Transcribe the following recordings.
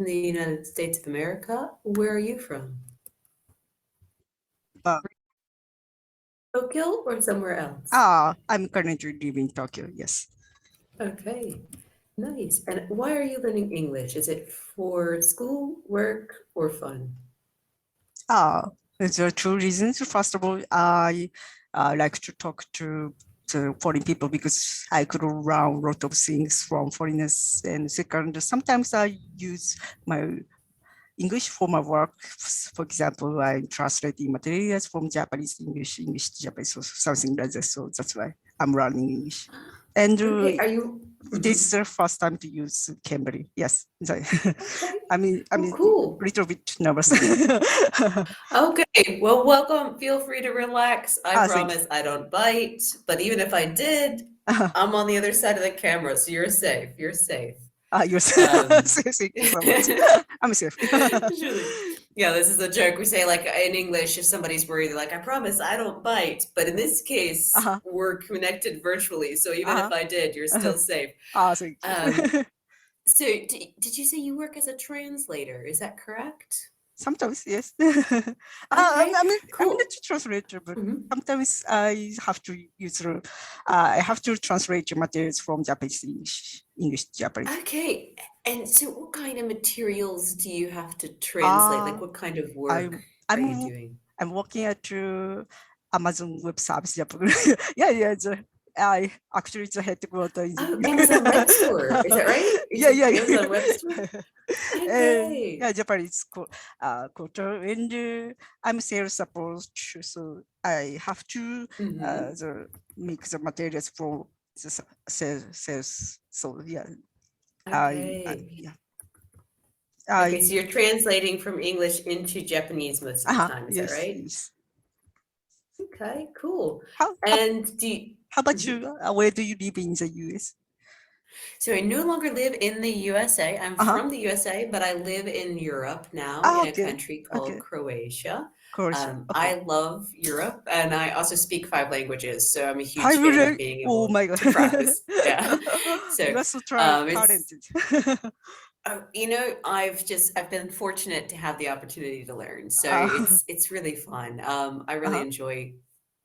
from the United States of America. Where are you from? Tokyo or somewhere else? I'm currently living in Tokyo, yes. Okay, nice. And why are you learning English? Is it for school, work, or fun? There are two reasons. First of all, I like to talk to foreign people because I could learn a lot of things from foreigners. And second, sometimes I use my English for my work. For example, I'm translating materials from Japanese to English, English to Japanese, so something like that. So that's why I'm learning English. And Okay, are you? this is the first time to use Cambly. Yes. Okay. I'm cool. a little bit nervous. Okay, well, welcome. Feel free to relax. I thank promise I don't bite, but even if I did, I'm on the other side of the camera, so you're safe. You're safe. You're safe. Thank you so much. I'm safe. Yeah, this is a joke. We say, like, in English, if somebody's worried, they're like, I promise I don't bite. But in this case, we're connected virtually. So even if I did, you're still safe. Thank you. So did you say you work as a translator? Is that correct? Sometimes, yes. Okay, I'm cool. not a translator, but sometimes I have to use, I have to translate materials from Japanese to English, English to Japanese. Okay, and so what kind of materials do you have to translate? Like what kind of work are you doing? I'm working at Amazon Web Service Japan. yeah. I actually the headquarter is Amazon Web Store, is that right? Amazon Web Store. Okay. Yeah, Japanese quarter, and I'm sales support, so I have to make the materials for the sales. So yeah. Okay. Okay, so you're translating from English into Japanese most of the time, is that right? Yes. Okay, cool. How about you? Where do you live in the US? So I no longer live in the USA. I'm from the USA, but I live in Europe now, in a country called Croatia. I love Europe, and I also speak 5 languages, so I'm a huge fan of being able to practice. Yeah. So you are so talented. You know, I've been fortunate to have the opportunity to learn, so it's really fun. I really enjoy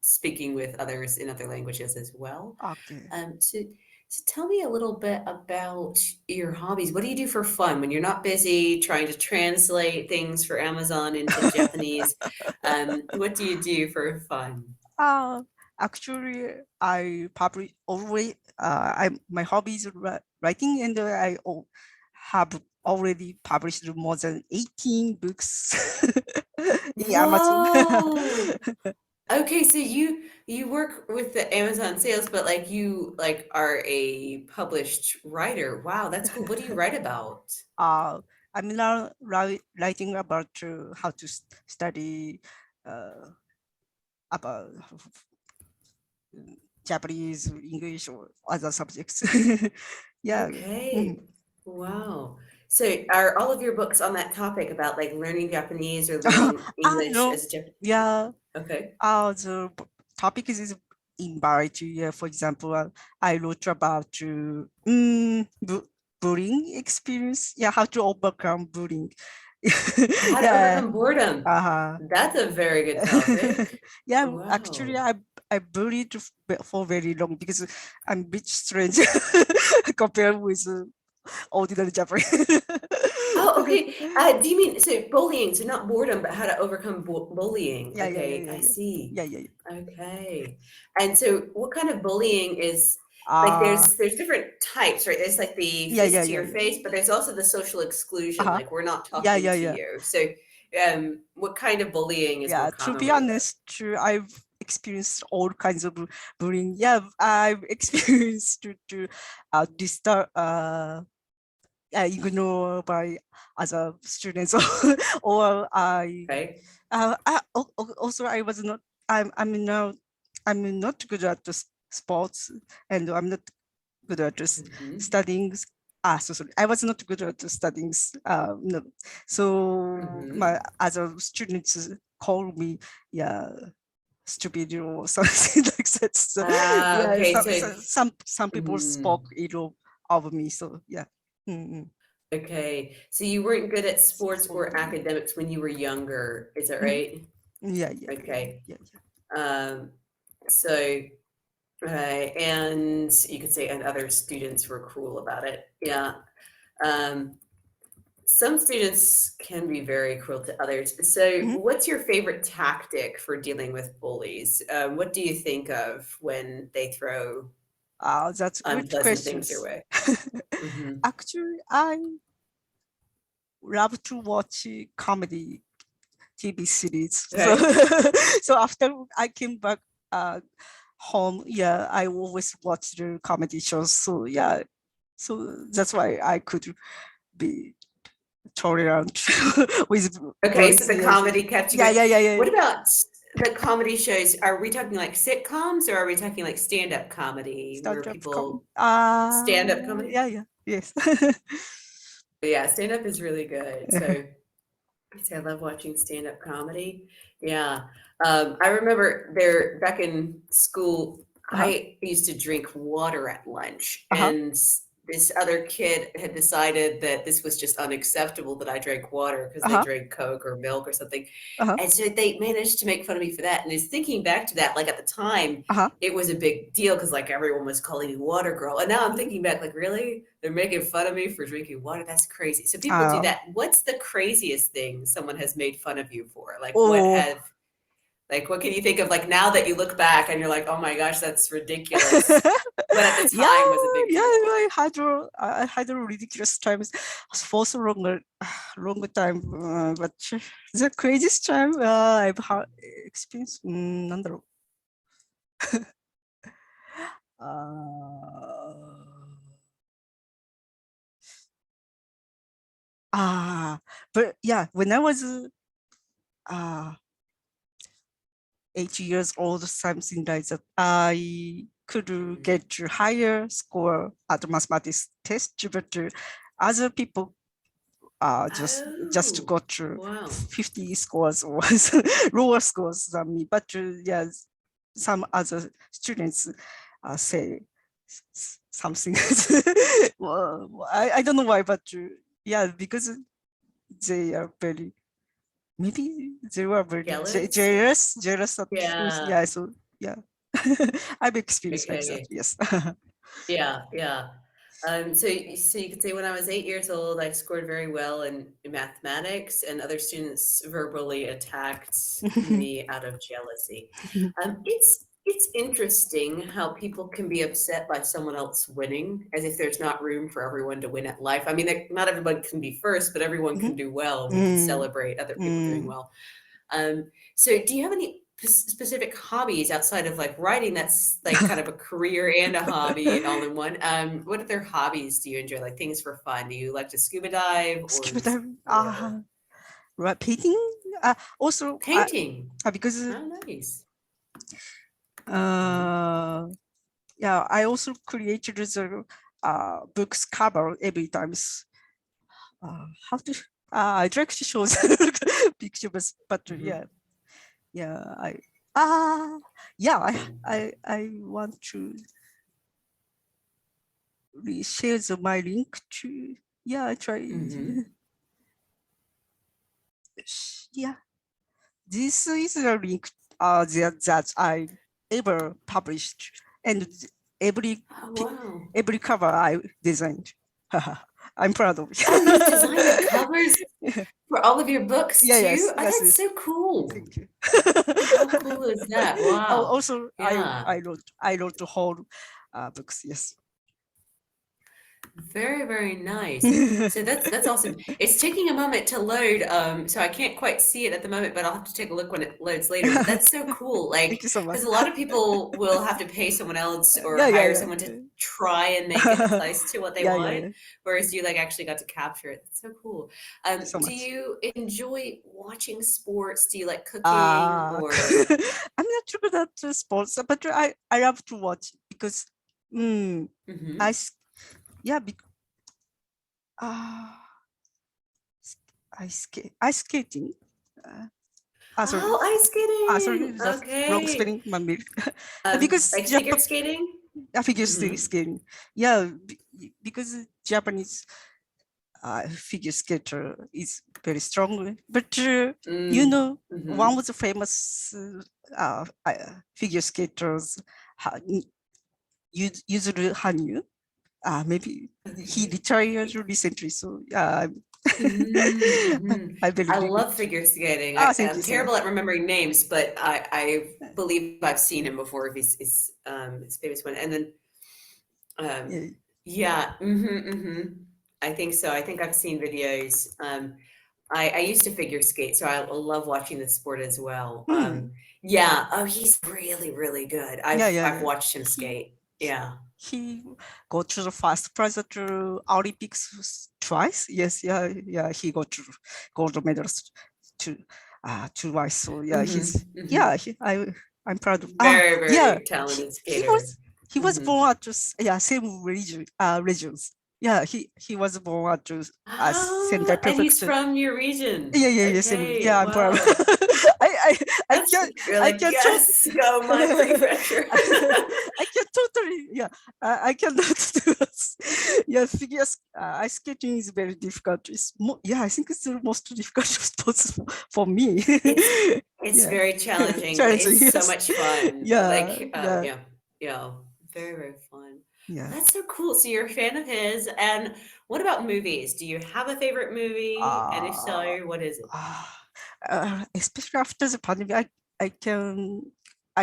speaking with others in other languages as well. Okay. So tell me a little bit about your hobbies. What do you do for fun when you're not busy trying to translate things for Amazon into Japanese? What do you do for fun? Actually, I probably always my hobby is writing, and I have already published more than 18 books in Amazon. Okay, so you work with the Amazon sales, but you are a published writer. Wow, that's cool. What do you write about? I'm now writing about how to study about Japanese, English, or other subjects. Yeah. Okay. Wow. So are all of your books on that topic about learning Japanese or learning English as a Japanese? Yeah. Okay. The topic is in variety. Yeah, for example, I wrote about bullying experience. Yeah, how to overcome bullying. How to overcome boredom. That's a very good topic. Yeah, wow. Actually, I bullied for very long because I'm a bit strange compared with ordinary Japanese. Oh, okay. Do you mean so bullying? So not boredom, but how to overcome bullying? Yeah, okay, I see. Yeah. Okay. And so, what kind of bullying is there's different types, right? There's the fist to your face, but there's also the social exclusion, like we're not talking to you. So, what kind of bullying is more common? To be honest, I've experienced all kinds of bullying. Yeah, I've experienced to disturb ignored by other students, or also I was not. I'm not good at sports, and I'm not good at studying. Sorry, I was not good at studying. No. So my other students call me, stupid or something like that. So, okay, some people spoke ill of me. So yeah. Okay, so you weren't good at sports or academics when you were younger, is that right? Yeah. Okay. Yeah. So, and you could say, and other students were cruel about it. Yeah. Some students can be very cruel to others. So, what's your favorite tactic for dealing with bullies? What do you think of when they throw That's good unpleasant things questions. your way? Actually, I love to watch comedy TV series. Okay. So after I came back home, I always watch the comedy shows. So so that's why I could be tolerant with. Okay, so the comedy kept you. Yeah. What about the comedy shows? Are we talking like sitcoms or are we talking like stand-up comedy where people stand-up comedy? Yes. Yeah, stand-up is really good. So I love watching stand-up comedy. Yeah. I remember there back in school, I used to drink water at lunch, and this other kid had decided that this was just unacceptable that I drank water because they drank Coke or milk or something. And so they managed to make fun of me for that. And is thinking back to that, like at the time, it was a big deal because like everyone was calling me water girl. And now I'm thinking back, like, really? They're making fun of me for drinking water? That's crazy. So people do that. What's the craziest thing someone has made fun of you for? Like what can you think of, like, now that you look back and you're like, oh my gosh, that's ridiculous. But at the time was a big deal. I had a ridiculous times for so long time. But the craziest time I've had experienced, なんだろう。But yeah, when I was 8 years old, something like that, I could get a higher score at the mathematics test, but other people just got 50 scores or lower scores than me. But some other students say something. Well, I don't know why, but because they are very, maybe they were very jealous at first. So I've experienced like that. Yes. Yeah. So you could say when I was 8 years old, I scored very well in mathematics, and other students verbally attacked me out of jealousy. It's interesting how people can be upset by someone else winning, as if there's not room for everyone to win at life. I mean, not everyone can be first, but everyone can do well. We can celebrate other people doing well. So do you have any specific hobbies outside of like writing that's like kind of a career and a hobby all in one? What other hobbies do you enjoy, like things for fun? Do you like to scuba dive? Right, painting. Also painting. Because nice. I also created the book's cover every time. How to I like to show the picture, but I want to share my link to I try. This is a link that I ever published, and every cover I designed. I'm proud of it. Oh, you designed the covers for all of your books too? Yes, that's so cool. Thank you. How cool is that? Wow. Also, I wrote the whole books. Yes. Very, very nice. So that's awesome. It's taking a moment to load, so I can't quite see it at the moment, but I'll have to take a look when it loads later. But that's so cool. Like, thank you so much. Because a lot of people will have to pay someone else or hire someone to try and make it close to what they want, whereas you like actually got to capture it. That's so cool. Do you enjoy watching sports? Do you like cooking? Or I'm not sure about sports, but I love to watch because ice skating. ice skating. Sorry, that's wrong spelling. Because like figure skating? Figure skating. Yeah, because Japanese figure skater is very strong. But you know, one of the famous figure skaters, Yuzuru Hanyu. Maybe he retired recently, so I believe. I love figure skating. I'm terrible at remembering names, but I believe I've seen him before. If he's his famous one, and then I think so. I think I've seen videos. I used to figure skate, so I love watching the sport as well. He's really, really good. I've watched him skate. He got to the first prize at the Olympics twice. Yes, he got to gold medals twice. So I'm proud of. Very talented skater. He was born at same regions. Yeah, he was born at Sendai Prefecture. And he's from your region. Yes. Yeah, I'm proud. I can't go my prefecture. I can totally, I cannot do this. Figure ice skating is very difficult. I think it's the most difficult sport for me. It's very challenging. It's so much fun. Very, very fun. Yeah. That's so cool. So you're a fan of his. And what about movies? Do you have a favorite movie? And if so, what is it? Especially after the pandemic, I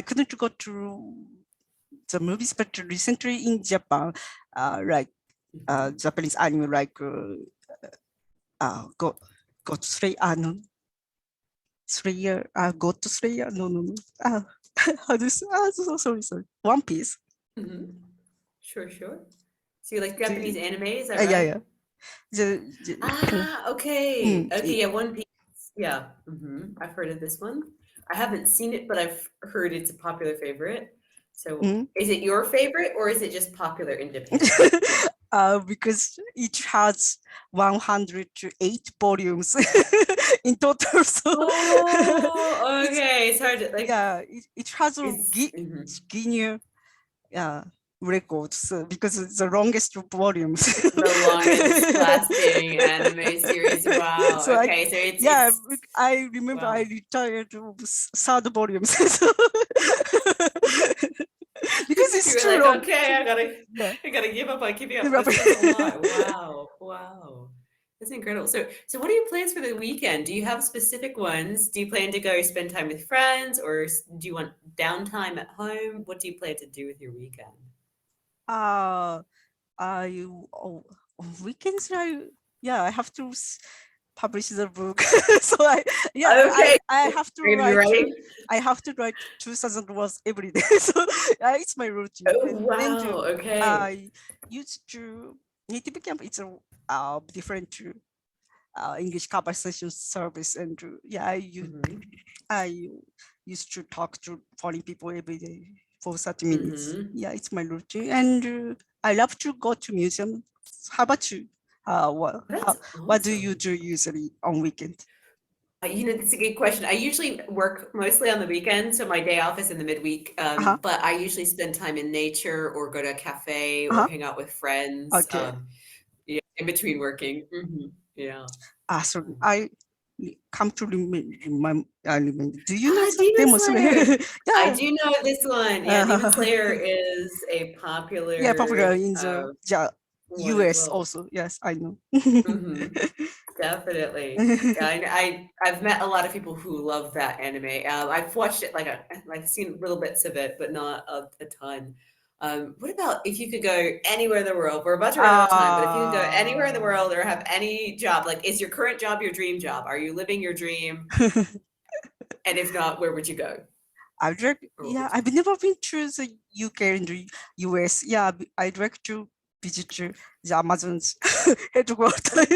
couldn't go to the movies, but recently in Japan, Japanese anime like God Slayer, God Slayer, no. Sorry. One Piece. Sure. So you like Japanese anime? Is that right? Okay. Okay, One Piece. Yeah. I've heard of this one. I haven't seen it, but I've heard it's a popular favorite. So is it your favorite or is it just popular in Japan? Because it has 108 volumes in total. So okay. It's hard to it has a Guinness records because it's the longest volumes. The longest lasting anime series. Wow. So I remember I retired of third volumes. Because it's too long. Okay, I gotta give up on keeping up. That's a lot. Wow. That's incredible. So what are your plans for the weekend? Do you have specific ones? Do you plan to go spend time with friends or do you want downtime at home? What do you plan to do with your weekend? Weekends, I have to publish the book. So I have to write. I have to write 2,000 words every day. So it's my routine. Oh, wow. Okay. I used to Native Camp. It's a different English conversation service, and I used to talk to foreign people every day for 30 minutes. It's my routine, and I love to go to museum. How about you? What do you do usually on weekend? That's a good question. I usually work mostly on the weekend, so my day off is in the midweek. But I usually spend time in nature or go to a cafe or hang out with friends. Okay. In between working. So I come to remember. Do you know Demon Slayer? I do know this one. Yeah, Demon Slayer is a popular. Popular in the US also. Yes, I know. Definitely. I've met a lot of people who love that anime. I've watched it I've seen little bits of it, but not a ton. What about if you could go anywhere in the world? We're about to run out of time, but if you could go anywhere in the world or have any job, is your current job your dream job? Are you living your dream? And if not, where would you go? I've never been to the UK and the US. I'd like to visit the Amazon's headquarters.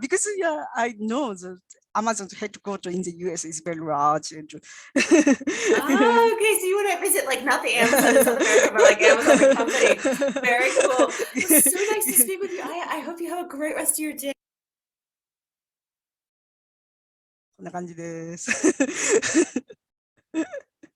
Because I know that Amazon's headquarters in the US is very large. And okay, so you want to visit not the Amazon in South America, but Amazon the company. Very cool. So nice to speak with you. I hope you have a great rest of your day. こんな感じです。